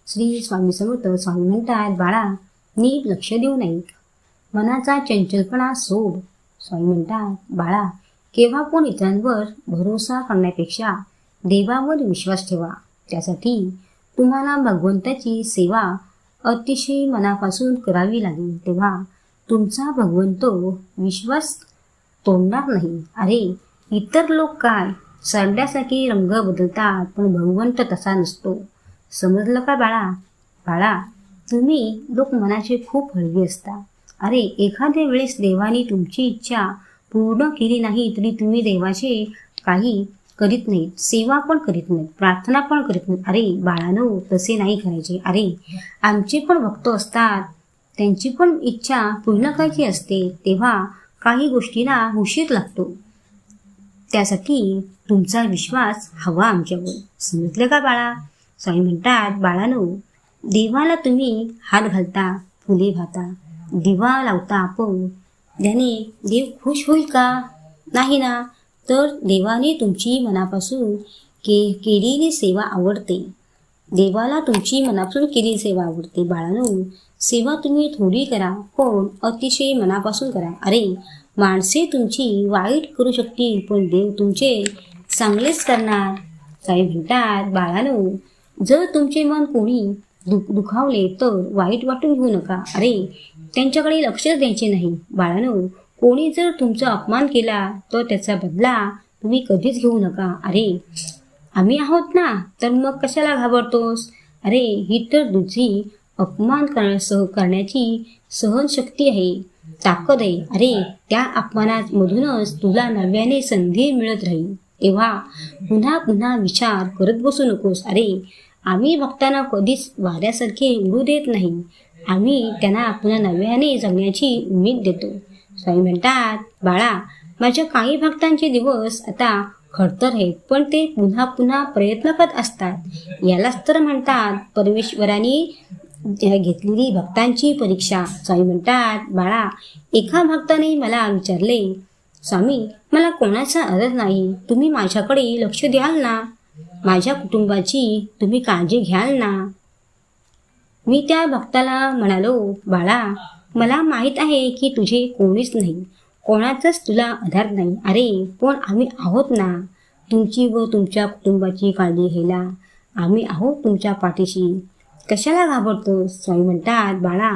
श्री स्वामी समर्थ स्वामी म्हणतात, बाळा नीट लक्ष देऊ नये, मनाचा चंचलपणा सोड. स्वामी म्हणतात, बाळा केव्हा पण इतरांवर भरोसा करण्यापेक्षा देवावर विश्वास ठेवा. त्यासाठी तुम्हाला भगवंताची सेवा अतिशय मनापासून करावी लागेल. तेव्हा तुमचा भगवंत विश्वास तोडणार नाही. अरे इतर लोक काय सरड्यासारखे रंग बदलतात, पण भगवंत तसा नसतो. समजलं का बाळा? बाळा तुम्ही लोक मनाचे खूप हळवे असता. अरे एखाद्या वेळेस देवाने तुमची इच्छा पूर्ण केली नाही तरी तुम्ही देवाचे काही करीत नाहीत, सेवा पण करीत नाहीत, प्रार्थना पण करीत नाहीत. अरे बाळांनो तसे नाही करायचे. अरे आमचे पण भक्त असतात, त्यांची पण इच्छा पूर्ण करायची असते, तेव्हा काही गोष्टींना उशीर लागतो. त्यासाठी तुमचा विश्वास हवा आमच्यावर. समजलं का बाळा? स्वामी म्हणतात, बाळांनो देवाला तुम्ही हात घालता, फुले वाहता, दिवा लावता, आपण त्याने देव खुश होईल का? नाही ना. तर देवाने तुमची मनापासून केलेली सेवा आवडते. देवाला तुमची मनापासून केलेली सेवा आवडते. बाळांनो सेवा तुम्ही थोडी करा, पण अतिशय मनापासून करा. अरे माणसे तुमची वाईट करू शकतील, पण देव तुमचे चांगलेच करणार. साई म्हणतात, बाळांनो जर तुमचे मन कोणी दुखावले तर वाईट वाटून घेऊ नका. अरे त्यांच्याकडे लक्षच द्यायचे नाही. बाळांनो कोणी जर तुमचा अपमान केला तर त्याचा बदला तुम्ही कधीच घेऊ नका. अरे आम्ही आहोत ना, तर मग कशाला घाबरतोस? अरे ही तर तुझी अपमान करण्याची सहनशक्ती आहे, ताकद आहे. अरे त्या अपमानामधूनच तुला नव्याने संधी मिळत राहील. तेव्हा पुन्हा पुन्हा विचार करत बसू नकोस. अरे आम्ही भक्तांना कधीच वाऱ्यासारखे उडू देत नाही. आम्ही त्यांना पुन्हा नव्याने जगण्याची उमेद देतो. स्वामी म्हणतात, बाळा माझ्या काही भक्तांचे दिवस आता खडतर आहेत, पण ते पुन्हा पुन्हा प्रयत्न करत असतात. यालाच तर म्हणतात परमेश्वराने घेतलेली भक्तांची परीक्षा. स्वामी म्हणतात, बाळा एका भक्ताने मला विचारले, स्वामी मला कोणाचा आदर नाही, तुम्ही माझ्याकडे लक्ष द्याल ना? माझ्या कुटुंबाची तुम्ही काळजी घ्याल ना? मी त्या भक्ताला म्हणालो, बाळा मला माहीत आहे की तुझे कोणीच नाही, कोणाचाच तुला आधार नाही. अरे पण आम्ही आहोत ना, तुमची व तुमच्या कुटुंबाची काळजी घ्यायला आम्ही आहोत तुमच्या पाठीशी. कशाला घाबरतो? स्वामी म्हणतात, बाळा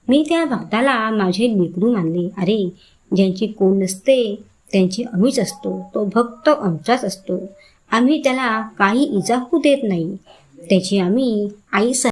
मी त्या भक्ताला माझे लेकरू मानले. अरे ज्यांची कोण नसते त्यांची आम्हीच असतो, तो भक्त आमचाच असतो. आम्ही त्याला काही इजा होऊ देत नाही, त्याची आम्ही आई